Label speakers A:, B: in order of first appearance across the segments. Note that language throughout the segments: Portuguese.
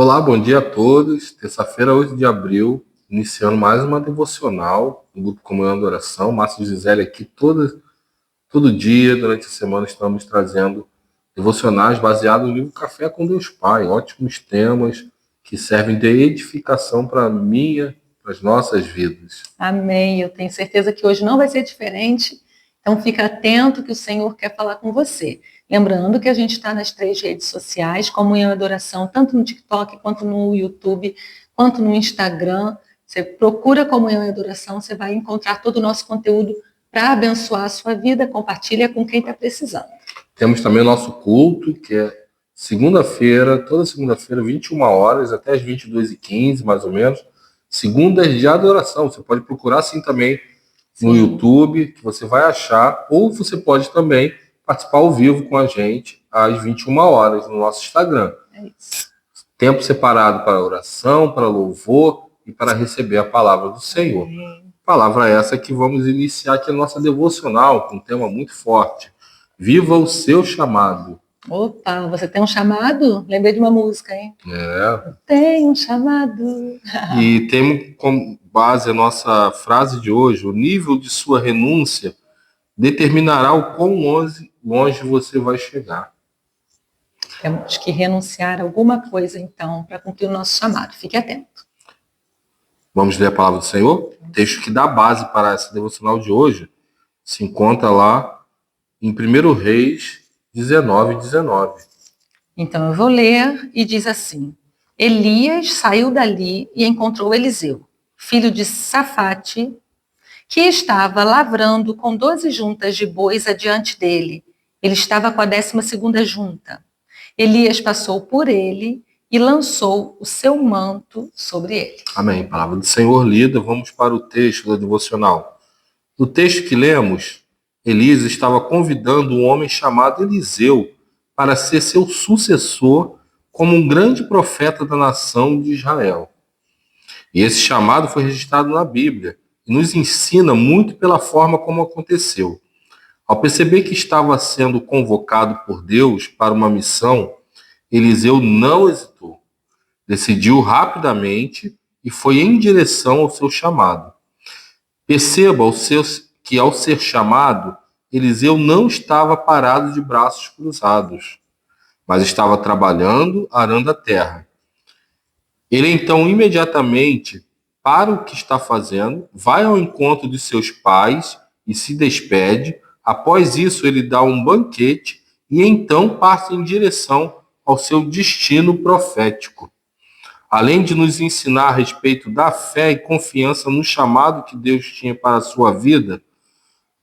A: Olá, bom dia a todos. Terça-feira, 8 de abril, iniciando mais uma devocional do Grupo Comunhão de Oração. Márcio e Gisele aqui todo dia, durante a semana, estamos trazendo devocionais baseados no livro Café com Deus Pai. Ótimos temas que servem de edificação para a minha, para as nossas vidas.
B: Amém. Eu tenho certeza que hoje não vai ser diferente. Então, fica atento que o Senhor quer falar com você. Lembrando que a gente está nas 3 redes sociais, Comunhão e Adoração, tanto no TikTok, quanto no YouTube, quanto no Instagram. Você procura Comunhão e Adoração, você vai encontrar todo o nosso conteúdo para abençoar a sua vida. Compartilha com quem está precisando.
A: Temos também o nosso culto, que é segunda-feira, toda segunda-feira, 21 horas, até as 22h15, mais ou menos. Segundas de adoração. Você pode procurar assim também no YouTube, que você vai achar, ou você pode também participar ao vivo com a gente às 21 horas no nosso Instagram.
B: É isso.
A: Tempo separado para oração, para louvor e para receber a palavra do Senhor. Palavra essa que vamos iniciar aqui a nossa devocional com um tema muito forte. Viva o seu chamado.
B: Opa, você tem um chamado? Lembrei de uma música, hein? Tem um chamado.
A: E temos como base a nossa frase de hoje: o nível de sua renúncia determinará o quão longe você vai chegar.
B: Temos que renunciar a alguma coisa, então, para cumprir o nosso chamado. Fique atento.
A: Vamos ler a palavra do Senhor? O texto que dá base para essa devocional de hoje se encontra lá em 1 Reis 19:19.
B: Então eu vou ler e diz assim: Elias saiu dali e encontrou Eliseu, filho de Safate, que estava lavrando com 12 juntas de bois adiante dele. Ele estava com a 12ª junta. Elias passou por ele e lançou o seu manto sobre ele.
A: Amém. Palavra do Senhor lida. Vamos para o texto da devocional. No texto que lemos, Elias estava convidando um homem chamado Eliseu para ser seu sucessor como um grande profeta da nação de Israel. E esse chamado foi registrado na Bíblia e nos ensina muito pela forma como aconteceu. Ao perceber que estava sendo convocado por Deus para uma missão, Eliseu não hesitou. Decidiu rapidamente e foi em direção ao seu chamado. Perceba que ao ser chamado, Eliseu não estava parado de braços cruzados, mas estava trabalhando, arando a terra. Ele então imediatamente para o que está fazendo, vai ao encontro de seus pais e se despede. Após isso, ele dá um banquete e então passa em direção ao seu destino profético. Além de nos ensinar a respeito da fé e confiança no chamado que Deus tinha para a sua vida,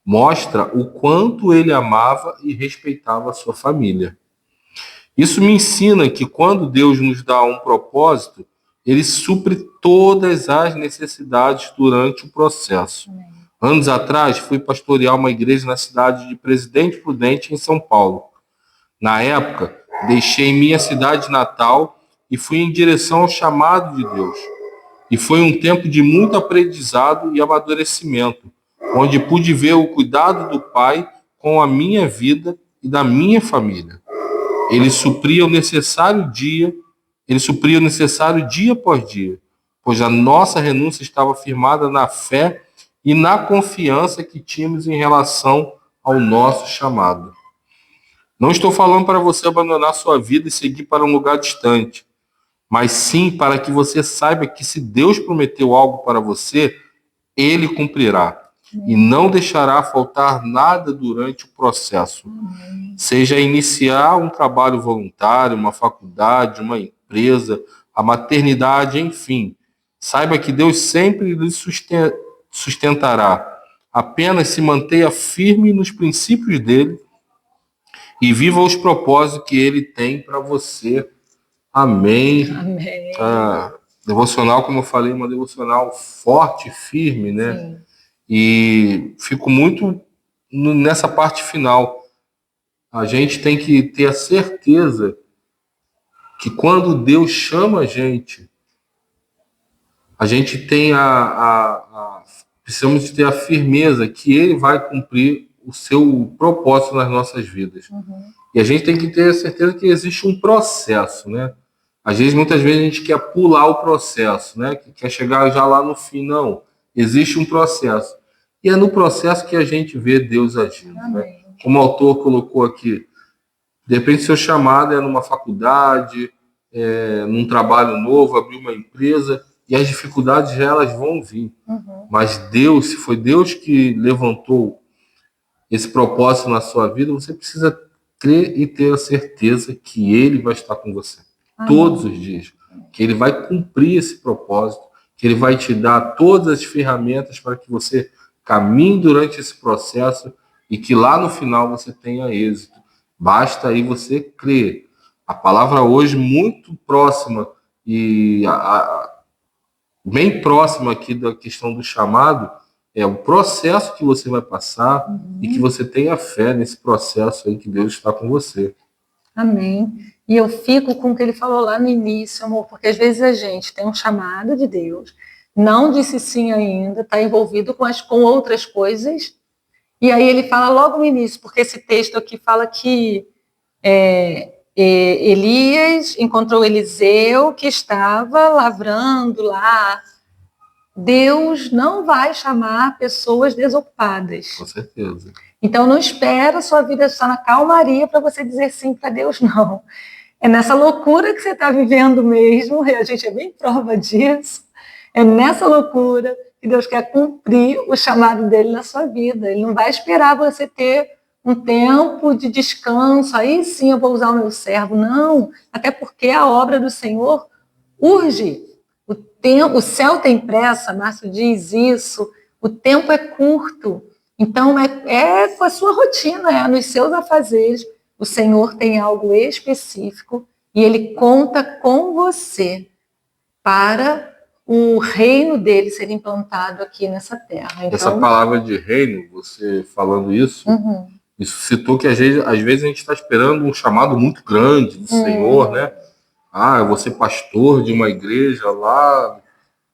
A: mostra o quanto ele amava e respeitava a sua família. Isso me ensina que quando Deus nos dá um propósito, ele supre todas as necessidades durante o processo. Anos atrás, fui pastorear uma igreja na cidade de Presidente Prudente, em São Paulo. Na época, deixei minha cidade natal e fui em direção ao chamado de Deus. E foi um tempo de muito aprendizado e amadurecimento, onde pude ver o cuidado do Pai com a minha vida e da minha família. Ele supria o necessário dia após dia, pois a nossa renúncia estava firmada na fé e na confiança que tínhamos em relação ao nosso chamado. Não estou falando para você abandonar sua vida e seguir para um lugar distante, mas sim para que você saiba que se Deus prometeu algo para você, Ele cumprirá. E não deixará faltar nada durante o processo. Seja iniciar um trabalho voluntário, uma faculdade, uma empresa, a maternidade, enfim. Saiba que Deus sempre lhe sustentará. Apenas se mantenha firme nos princípios dele e viva os propósitos que ele tem para você. Amém.
B: Amém.
A: Devocional, como eu falei, uma devocional forte, firme, né?
B: Sim.
A: E fico muito nessa parte final. A gente tem que ter a certeza que quando Deus chama a gente tem precisamos ter a firmeza que Ele vai cumprir o seu propósito nas nossas vidas. E a gente tem que ter a certeza que existe um processo, né? Às vezes, muitas vezes, a gente quer pular o processo, né? Que quer chegar já lá no fim. Não, existe um processo. E é no processo que a gente vê Deus agindo, né? Como o autor colocou aqui, de repente seu chamado é numa faculdade, num trabalho novo, abrir uma empresa, e as dificuldades já elas vão vir. Mas Deus, se foi Deus que levantou esse propósito na sua vida, você precisa crer e ter a certeza que Ele vai estar com você todos os dias, que Ele vai cumprir esse propósito, que Ele vai te dar todas as ferramentas para que você caminhe durante esse processo e que lá no final você tenha êxito. Basta aí você crer. A palavra hoje muito próxima e bem próxima aqui da questão do chamado é o processo que você vai passar e que você tenha fé nesse processo aí que Deus está com você.
B: Amém. E eu fico com o que ele falou lá no início, amor, porque às vezes a gente tem um chamado de Deus, não disse sim ainda, está envolvido com outras coisas, e aí ele fala logo no início, porque esse texto aqui fala que Elias encontrou Eliseu que estava lavrando lá. Deus não vai chamar pessoas desocupadas.
A: Com certeza.
B: Então não espera a sua vida estar na calmaria para você dizer sim para Deus, não. É nessa loucura que você está vivendo mesmo, e a gente é bem prova disso. É nessa loucura que Deus quer cumprir o chamado dele na sua vida. Ele não vai esperar você ter um tempo de descanso, aí sim eu vou usar o meu servo. Não, até porque a obra do Senhor urge. O céu tem pressa, Márcio diz isso, o tempo é curto. Então, é com a sua rotina, é nos seus afazeres. O Senhor tem algo específico e Ele conta com você para o reino dele ser implantado aqui nessa terra. Então,
A: essa palavra de reino, você falando isso, isso citou que às vezes a gente está esperando um chamado muito grande do Senhor, né? Ah, eu vou ser pastor de uma igreja lá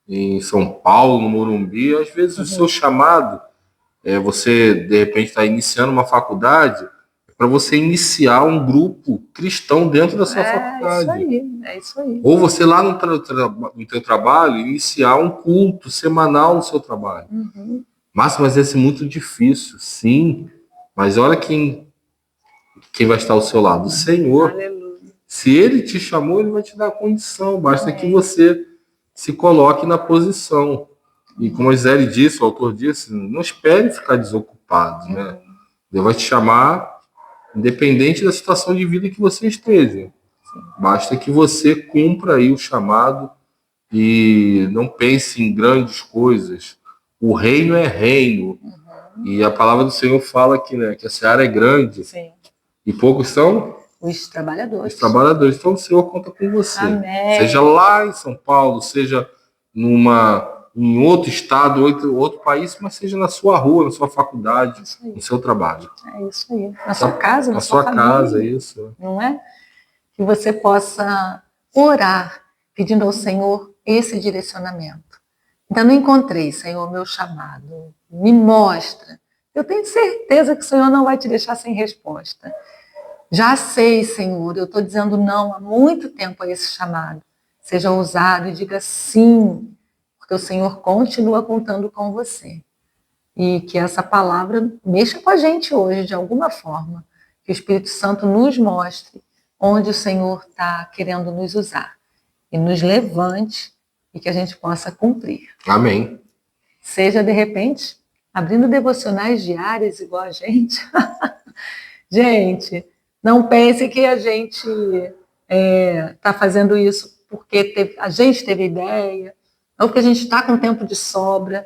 A: em São Paulo, no Morumbi. Às vezes o seu chamado você, de repente, está iniciando uma faculdade para você iniciar um grupo cristão dentro da sua faculdade.
B: É isso aí.
A: Ou você lá no teu trabalho, iniciar um culto semanal no seu trabalho. Mas vai ser muito difícil, sim. Mas olha quem vai estar ao seu lado, o Senhor.
B: Aleluia.
A: Se Ele te chamou, Ele vai te dar a condição. Basta que você se coloque na posição. E como a Gisele disse, o autor disse, não espere ficar desocupado, né? Deus vai te chamar independente da situação de vida que você esteja. Basta que você cumpra aí o chamado e não pense em grandes coisas. O reino é reino. E a palavra do Senhor fala que, né, que a seara é grande.
B: Sim.
A: E poucos são
B: os trabalhadores.
A: Os trabalhadores. Então o Senhor conta com você.
B: Amém.
A: Seja lá em São Paulo, seja em outro estado, outro país, mas seja na sua rua, na sua faculdade, no seu trabalho.
B: É isso aí. Na sua casa,
A: na sua casa, isso.
B: Não é? Que você possa orar pedindo ao Senhor esse direcionamento. Ainda não encontrei, Senhor, meu chamado. Me mostra. Eu tenho certeza que o Senhor não vai te deixar sem resposta. Já sei, Senhor, eu estou dizendo não há muito tempo a esse chamado. Seja ousado e diga sim, porque o Senhor continua contando com você. E que essa palavra mexa com a gente hoje, de alguma forma. Que o Espírito Santo nos mostre onde o Senhor está querendo nos usar. E nos levante e que a gente possa cumprir.
A: Amém.
B: Seja, de repente, abrindo devocionais diárias igual a gente. Gente, não pense que a gente está fazendo isso porque a gente teve ideia, ou porque a gente está com tempo de sobra.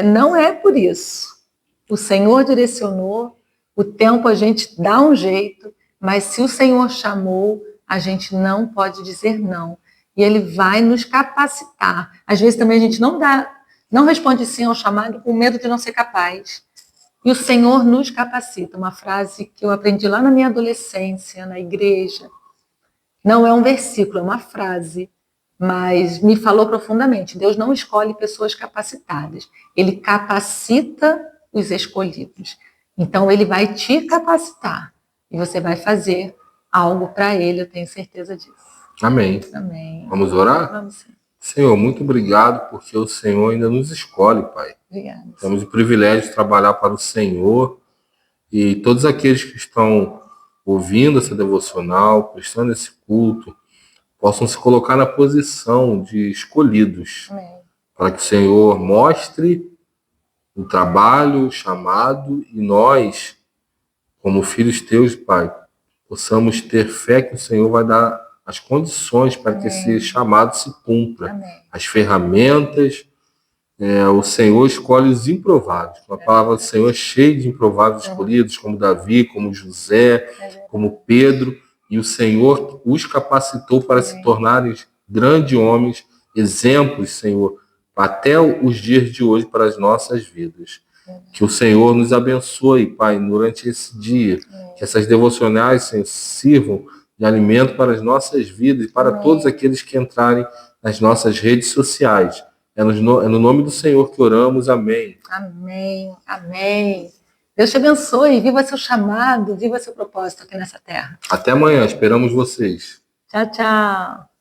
B: Não é por isso. O Senhor direcionou, o tempo a gente dá um jeito, mas se o Senhor chamou, a gente não pode dizer não. E Ele vai nos capacitar. Às vezes também a gente não responde sim ao chamado com medo de não ser capaz. E o Senhor nos capacita. Uma frase que eu aprendi lá na minha adolescência, na igreja. Não é um versículo, é uma frase, mas me falou profundamente. Deus não escolhe pessoas capacitadas. Ele capacita os escolhidos. Então, Ele vai te capacitar. E você vai fazer algo para Ele, eu tenho certeza disso.
A: Amém.
B: Amém.
A: Vamos orar?
B: Vamos sim.
A: Senhor, muito obrigado porque o Senhor ainda nos escolhe, Pai.
B: Obrigada.
A: Temos o privilégio de trabalhar para o Senhor e todos aqueles que estão ouvindo essa devocional, prestando esse culto, possam se colocar na posição de escolhidos,
B: Amém.
A: para que o Senhor mostre o trabalho, o chamado, e nós, como filhos teus, Pai, possamos ter fé que o Senhor vai dar as condições para que esse chamado se cumpra.
B: Amém.
A: As ferramentas, o Senhor escolhe os improváveis. A palavra do Senhor é cheia de improváveis escolhidos, como Davi, como José, como Pedro, e o Senhor os capacitou para se tornarem grandes homens, exemplos, Senhor, até os dias de hoje para as nossas vidas. Que o Senhor nos abençoe, Pai, durante esse dia. Que essas devocionais, Senhor, sirvam de alimento para as nossas vidas e para todos aqueles que entrarem nas nossas redes sociais. É no nome do Senhor que oramos. Amém.
B: Amém. Amém. Deus te abençoe. Viva seu chamado, viva seu propósito aqui nessa terra.
A: Até amanhã. Esperamos vocês.
B: Tchau, tchau.